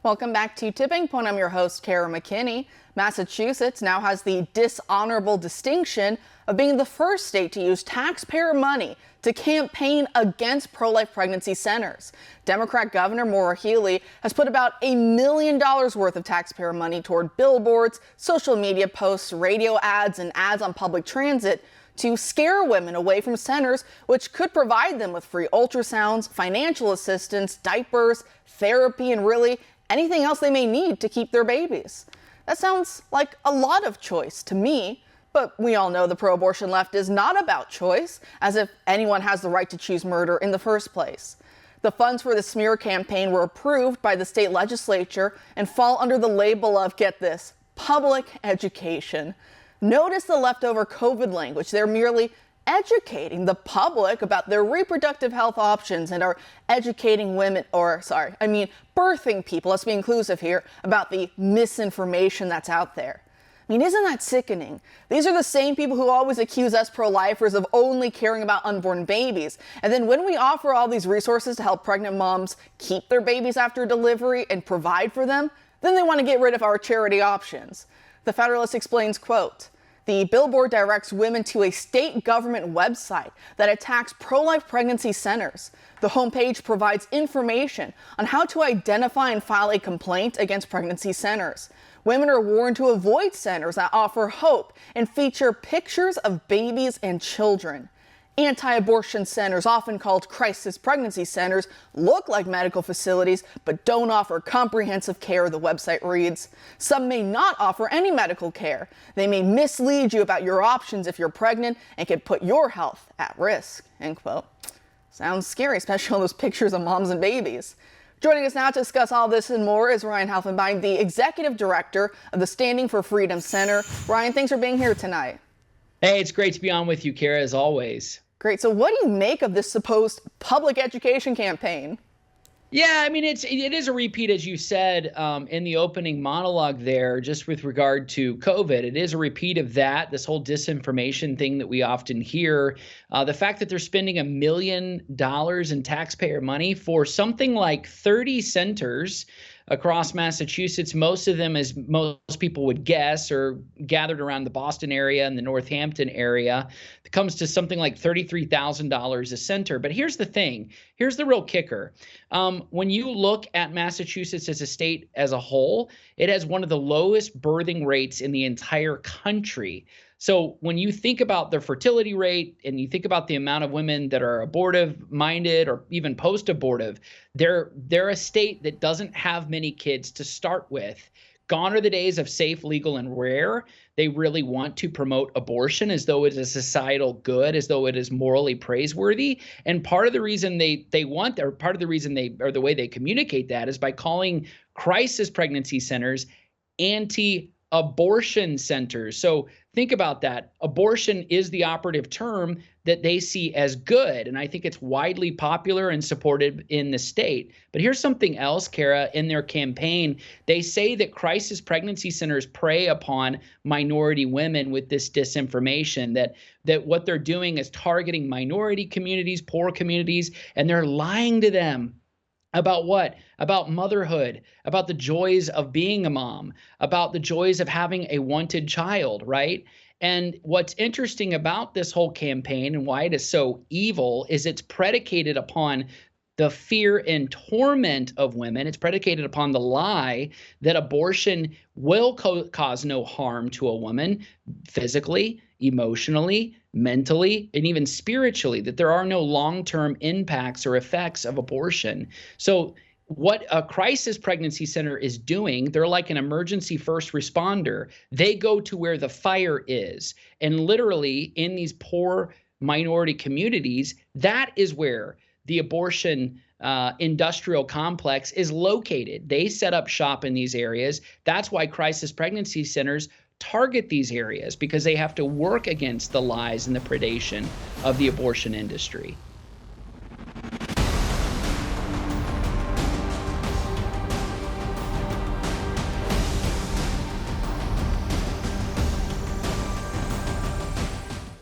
Welcome back to Tipping Point. I'm your host, Kara McKinney. Massachusetts now has the dishonorable distinction of being the first state to use taxpayer money to campaign against pro-life pregnancy centers. Democrat Governor Maura Healey has put about $1 million worth of taxpayer money toward billboards, social media posts, radio ads, and ads on public transit to scare women away from centers, which could provide them with free ultrasounds, financial assistance, diapers, therapy, and really anything else they may need to keep their babies. That sounds like a lot of choice to me, but we all know the pro-abortion left is not about choice, as if anyone has the right to choose murder in the first place. The funds for the smear campaign were approved by the state legislature and fall under the label of, get this, public education. Notice the leftover COVID language. They're merely educating the public about their reproductive health options and are educating birthing people, let's be inclusive here, about the misinformation that's out there. I mean, isn't that sickening? These are the same people who always accuse us pro-lifers of only caring about unborn babies. And then when we offer all these resources to help pregnant moms keep their babies after delivery and provide for them, then they want to get rid of our charity options. The Federalist explains, quote, "The billboard directs women to a state government website that attacks pro-life pregnancy centers. The homepage provides information on how to identify and file a complaint against pregnancy centers. Women are warned to avoid centers that offer hope and feature pictures of babies and children. Anti-abortion centers, often called crisis pregnancy centers, look like medical facilities but don't offer comprehensive care," the website reads. "Some may not offer any medical care. They may mislead you about your options if you're pregnant and can put your health at risk," end quote. Sounds scary, especially all those pictures of moms and babies. Joining us now to discuss all this and more is Ryan Helfenbein, the executive director of the Standing for Freedom Center. Ryan, thanks for being here tonight. Hey, it's great to be on with you, Kara, as always. Great. So what do you make of this supposed public education campaign? Yeah, I mean, it is a repeat, as you said in the opening monologue there, just with regard to COVID. It is a repeat of that, this whole disinformation thing that we often hear. The fact that they're spending $1 million in taxpayer money for something like 30 centers across Massachusetts, most of them, as most people would guess, are gathered around the Boston area and the Northampton area. It comes to something like $33,000 a center. But here's the thing. Here's the real kicker. When you look at Massachusetts as a state as a whole, it has one of the lowest birthing rates in the entire country. So when you think about the fertility rate and you think about the amount of women that are abortive minded or even post-abortive, they're a state that doesn't have many kids to start with. Gone are the days of safe, legal, and rare. They really want to promote abortion as though it is a societal good, as though it is morally praiseworthy. And part of the reason they want, or part of the reason the way they communicate that is by calling crisis pregnancy centers anti-abortion centers. So think about that. Abortion is the operative term that they see as good. And I think it's widely popular and supported in the state. But here's something else, Kara, in their campaign. They say that crisis pregnancy centers prey upon minority women with this disinformation, that what they're doing is targeting minority communities, poor communities, and they're lying to them. About what? About motherhood, about the joys of being a mom, about the joys of having a wanted child, right? And what's interesting about this whole campaign and why it is so evil is it's predicated upon the fear and torment of women. It's predicated upon the lie that abortion will cause no harm to a woman physically, emotionally, mentally, and even spiritually, that there are no long-term impacts or effects of abortion. So what a crisis pregnancy center is doing, they're like an emergency first responder. They go to where the fire is. And literally in these poor minority communities, that is where the abortion industrial complex is located. They set up shop in these areas. That's why crisis pregnancy centers target these areas, because they have to work against the lies and the predation of the abortion industry.